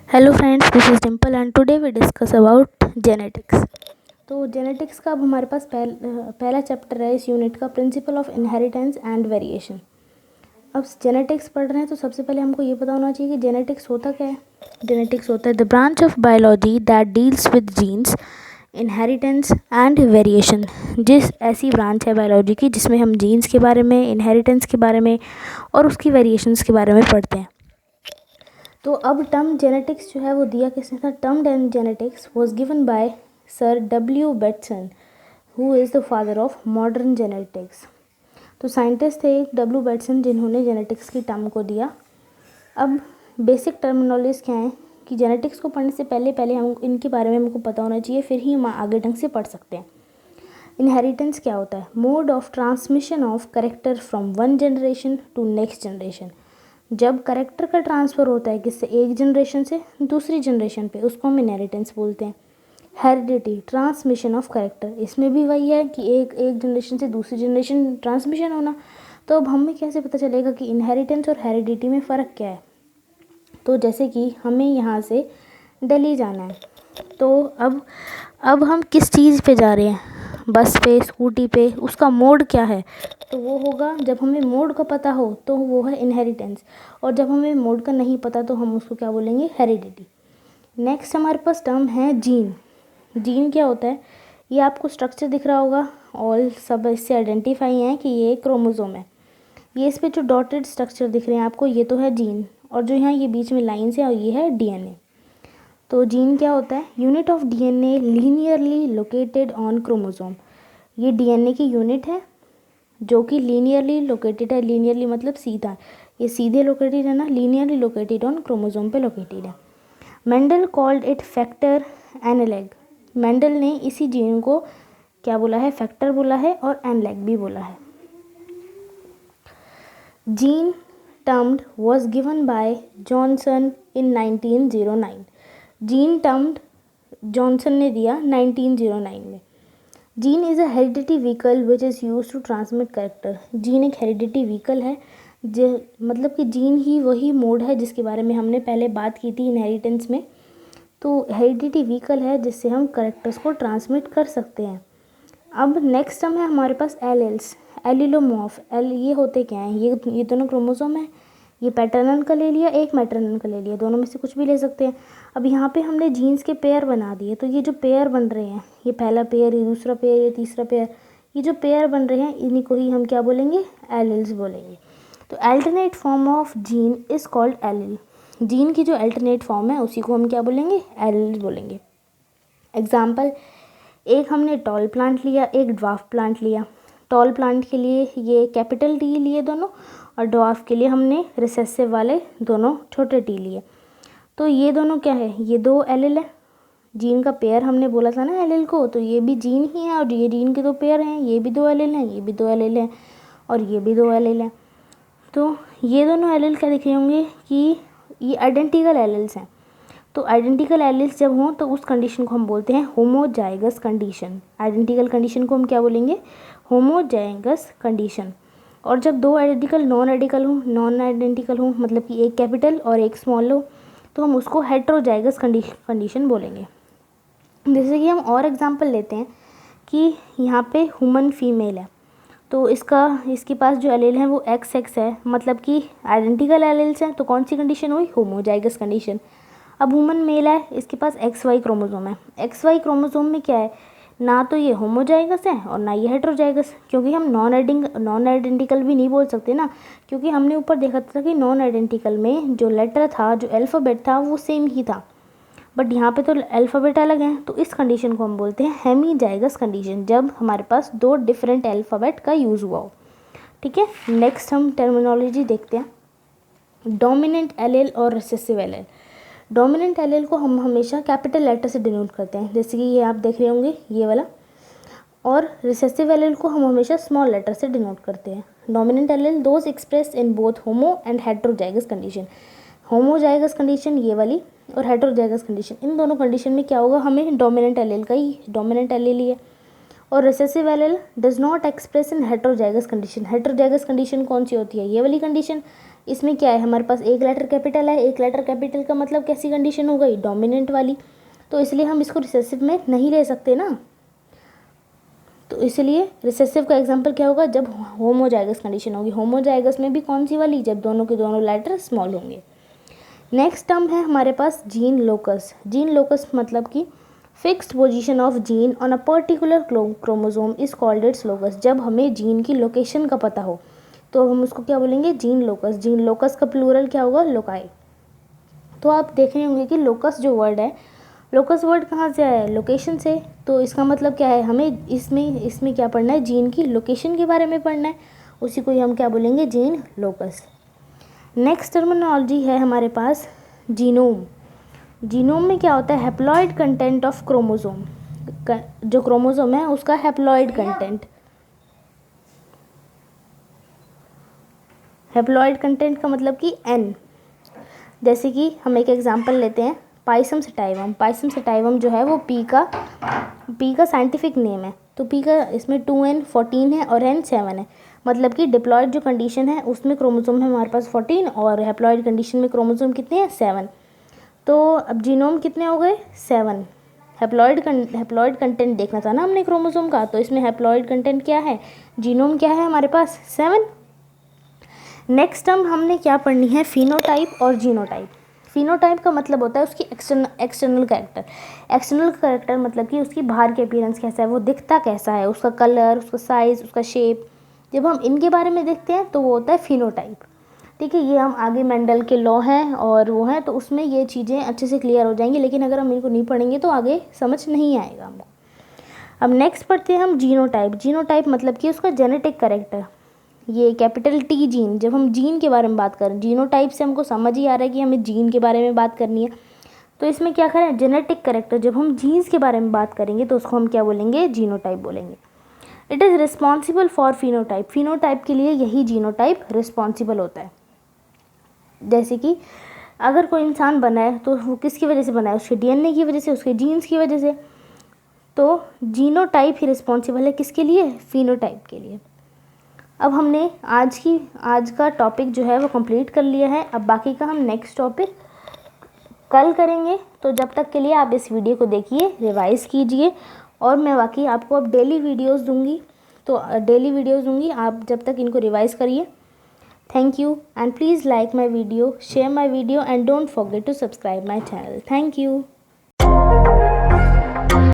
Hello friends, this is Dimple and today we discuss about genetics. तो genetics का अब हमारे पास पहला चैप्टर है इस यूनिट का, principle of inheritance and variation. अब जेनेटिक्स पढ़ रहे हैं तो सबसे पहले हमको ये पता होना चाहिए कि जेनेटिक्स होता क्या है। जेनेटिक्स होता है the branch of biology that deals with genes, inheritance and variation. जिस ऐसी ब्रांच है बायोलॉजी की जिसमें हम जीन्स के बारे में, इनहेरिटेंस के बारे में और उसकी वेरिएशंस के बारे में पढ़ते हैं। तो अब टर्म जेनेटिक्स जो है वो दिया किसने था? Term genetics was given by sir W Bateson, who is the father of modern genetics. तो साइंटिस्ट थे डब्ल्यू बेटसन जिन्होंने जेनेटिक्स की टर्म को दिया। अब बेसिक टर्मिनोलॉजीज क्या है कि जेनेटिक्स को पढ़ने से पहले पहले हम इनके बारे में हमको पता होना चाहिए, फिर ही हम आगे ढंग से पढ़ सकते हैं। इनहेरिटेंस क्या होता है? Mode of transmission of character from one generation to next generation. जब करेक्टर का ट्रांसफ़र होता है किससे? एक जनरेशन से दूसरी जनरेशन पे, उसको हम इनहेरिटेंस बोलते हैं। हेरिडिटी, ट्रांसमिशन ऑफ करेक्टर, इसमें भी वही है कि एक जनरेशन से दूसरी जनरेशन ट्रांसमिशन होना। तो अब हमें कैसे पता चलेगा कि इनहेरिटेंस और हेरिडिटी में फ़र्क क्या है? तो जैसे कि हमें यहाँ से दिल्ली जाना है, तो अब हम किस चीज़ पे जा रहे हैं? बस पे, स्कूटी पे, उसका मोड क्या है? तो वो होगा, जब हमें मोड का पता हो तो वो है इनहेरिटेंस, और जब हमें मोड का नहीं पता तो हम उसको क्या बोलेंगे? हेरिडिटी। नेक्स्ट हमारे पास टर्म है जीन। जीन क्या होता है? ये आपको स्ट्रक्चर दिख रहा होगा, ऑल सब इससे आइडेंटिफाई हैं कि ये क्रोमोसोम है। ये इस पे जो डॉटेड स्ट्रक्चर दिख रहे हैं आपको, ये तो है जीन, और जो यहाँ ये बीच में लाइन्स है और ये है डीएनए। तो जीन क्या होता है? Unit of DNA linearly located on chromosome. ये डीएनए की यूनिट है जो कि लीनियरली लोकेटेड है। लीनियरली मतलब सीधा, ये सीधे लोकेटेड है ना, लीनियरली लोकेटेड ऑन क्रोमोसोम पे लोकेटेड है। Mendel called it factor analogue. Mendel ने इसी जीन को क्या बोला है? फैक्टर बोला है और एनालॉग भी बोला है। Gene termed was given by Johnson in 1909। Gene termed Johnson ने दिया 1909 में। Gene is a heredity vehicle which is use to transmit character. Gene एक हेरिडिटी व्हीकल है, जो मतलब कि जीन ही वही मोड है जिसके बारे में हमने पहले बात की थी इनहेरिटेंस में। तो हेरिडिटी व्हीकल है जिससे हम करेक्टर्स को ट्रांसमिट कर सकते हैं। अब नेक्स्ट टर्म है हमारे पास एलेल्स, एलिलोमॉर्फ। ये होते क्या हैं? ये दोनों क्रोमोसोम है, ये पैटर्नल का ले लिया, एक मैटरनल का ले लिया, दोनों में से कुछ भी ले सकते हैं। अब यहाँ पे हमने जीन्स के पेयर बना दिए, तो ये जो पेयर बन रहे हैं, ये पहला पेयर, ये दूसरा पेयर, ये तीसरा पेयर, ये जो पेयर बन रहे हैं इन्हीं को ही हम क्या बोलेंगे? एलिल्स बोलेंगे। तो alternate form of gene is called allele. Gene की जो अल्टरनेट फॉर्म है उसी को हम क्या बोलेंगे? एलिल्स बोलेंगे। एग्जाम्पल, एक हमने टॉल प्लांट लिया, एक ड्वार्फ प्लांट लिया। टॉल प्लांट के लिए ये कैपिटल टी लिए दोनों, और ड्वार्फ के लिए हमने रिसेसिव वाले दोनों छोटे टी लिए। तो ये दोनों क्या है? ये दो एलिल है। जीन का पेयर हमने बोला था ना एलिल को, तो ये भी जीन ही है और ये जीन के दो पेयर हैं। ये भी दो एलिल हैं, ये भी दो एलिल हैं, और ये भी दो एलिल हैं। तो ये दोनों एलिल क्या दिख रहे होंगे कि ये आइडेंटिकल एलिल्स हैं। तो आइडेंटिकल एलिल्स जब हों तो उस कंडीशन को हम बोलते हैं होमोजाइगस कंडीशन। आइडेंटिकल कंडीशन को हम क्या बोलेंगे? Homozygous condition. और जब दो आइडेंटिकल नॉन आइडेंटिकल हों, मतलब कि एक कैपिटल और एक स्मॉल हो, तो हम उसको हेट्रोजाइगस कंडीशन बोलेंगे। जैसे कि हम और एग्जांपल लेते हैं कि यहाँ पे ह्यूमन फीमेल है, तो इसके पास जो एलील है वो XX है, मतलब कि आइडेंटिकल एलील्स हैं। तो कौन सी कंडीशन हुई? Homozygous condition. अब ह्यूमन मेल है, इसके पास XY क्रोमोसोम है। XY क्रोमोसोम में क्या है? ना तो ये होमोजाइगस है और ना ये हेट्रोजाइगस, क्योंकि हम नॉन आइडेंटिकल भी नहीं बोल सकते ना, क्योंकि हमने ऊपर देखा था कि नॉन आइडेंटिकल में जो लेटर था, जो अल्फ़ाबेट था, वो सेम ही था, बट यहाँ पे तो अल्फ़ाबेट अलग हैं। तो इस कंडीशन को हम बोलते हैं हेमीजाइगस कंडीशन, जब हमारे पास दो डिफरेंट अल्फ़ाबेट का यूज़ हुआ हो। ठीक है, नेक्स्ट हम टर्मिनोलॉजी देखते हैं, डोमिनेंट एलील और रिसेसिव एलील। डोमिनेंट एलील को हम हमेशा कैपिटल लेटर से डिनोट करते हैं, जैसे कि ये आप देख रहे होंगे ये वाला, और रिसेसिव एलील को हम हमेशा स्मॉल लेटर से डिनोट करते हैं। Dominant allele those express in both homo and heterozygous condition. Homozygous condition ये वाली, और हेट्रोजाइगस कंडीशन, इन दोनों कंडीशन में क्या होगा? हमें डोमिनेंट एलील का ही, डोमिनेंट एलील ही है। और recessive allele does not express in heterozygous condition. Heterozygous condition कौन सी होती है? ये वाली कंडीशन। इसमें क्या है, हमारे पास एक लेटर कैपिटल है, एक लेटर कैपिटल का मतलब कैसी कंडीशन हो गई? डोमिनेंट वाली। तो इसलिए हम इसको रिसेसिव में नहीं ले सकते ना, तो इसलिए रिसेसिव का एग्जांपल क्या होगा? जब होमोजाइगस कंडीशन होगी। होमोजाइगस में भी कौन सी वाली? जब दोनों के दोनों लेटर स्मॉल होंगे। नेक्स्ट टर्म है हमारे पास जीन लोकस। जीन लोकस मतलब कि fixed position of gene on a particular chromosome is called its locus. जब हमें जीन की लोकेशन का पता हो तो हम उसको क्या बोलेंगे? Gene locus. जीन लोकस का प्लूरल क्या होगा? लोकाई। तो आप देख रहे होंगे कि लोकस जो वर्ड है, लोकस वर्ड कहाँ से आया है? लोकेशन से। तो इसका मतलब क्या है? हमें इसमें क्या पढ़ना है? जीन की लोकेशन के बारे में पढ़ना है, उसी को ही हम क्या बोलेंगे? Gene locus. नेक्स्ट टर्मिनोलॉजी है हमारे पास जीनोम। जीनोम में क्या होता है? Haploid content of chromosome. जो क्रोमोसोम है उसका हैप्लॉइड कंटेंट। हैप्लॉइड कंटेंट का मतलब कि एन। जैसे कि हम एक एग्जांपल लेते हैं, पाइसम सटाइवम। पाइसम सटाइवम जो है वो पी का साइंटिफिक नेम है। तो पी का इसमें 2n 14 है और n 7 है। मतलब कि डिप्लॉयड जो कंडीशन है उसमें क्रोमोसोम है हमारे पास 14 और हैप्लॉइड कंडीशन में क्रोमोसोम कितने हैं? 7। तो अब जीनोम कितने हो गए? 7। हैप्लॉइड कंटेंट देखना था ना हमने क्रोमोसोम का, तो इसमें हैप्लॉइड कंटेंट क्या है? जीनोम क्या है हमारे पास? 7। नेक्स्ट टर्म हमने क्या पढ़नी है? फिनोटाइप और जीनोटाइप। फिनोटाइप का मतलब होता है उसकी एक्सटर्नल कैरेक्टर। एक्सटर्नल कैरेक्टर मतलब कि उसकी बाहर की अपीयरेंस कैसा है, वो दिखता कैसा है, उसका कलर, उसका साइज़, उसका शेप। जब हम इनके बारे में देखते हैं तो वो होता है फिनोटाइप। ठीक है, ये हम आगे मेंडल के लॉ हैं और वो हैं, तो उसमें ये चीज़ें अच्छे से क्लियर हो जाएंगी, लेकिन अगर हम इनको नहीं पढ़ेंगे तो आगे समझ नहीं आएगा हमको। अब नेक्स्ट पढ़ते हैं हम जीनोटाइप। जीनोटाइप मतलब कि उसका जेनेटिक कैरेक्टर। ये कैपिटल टी जीन, जब हम जीन के बारे में बात करें, जीनोटाइप से हमको समझ ही आ रहा है कि हमें जीन के बारे में बात करनी है, तो इसमें क्या करें? Genetic character. जब हम जीन्स के बारे में बात करेंगे तो उसको हम क्या बोलेंगे? जीनोटाइप बोलेंगे। It is responsible for phenotype. Phenotype के लिए यही जीनोटाइप रिस्पॉन्सिबल होता है। जैसे कि अगर कोई इंसान बना है तो वो किसकी वजह से बना है? उसके डीएनए की वजह से, उसके जीन्स की वजह से। तो जीनोटाइप ही रिस्पॉन्सिबल है किसके लिए? फिनोटाइप के लिए। अब हमने आज का टॉपिक जो है वो कंप्लीट कर लिया है। अब बाकी का हम नेक्स्ट टॉपिक कल करेंगे। तो जब तक के लिए आप इस वीडियो को देखिए, रिवाइज़ कीजिए, और मैं बाकी आपको अब डेली वीडियोस दूंगी। तो डेली वीडियोस दूंगी, आप जब तक इनको रिवाइज़ करिए। Thank you, and please like my video, share my video, and don't forget to subscribe my channel. Thank you.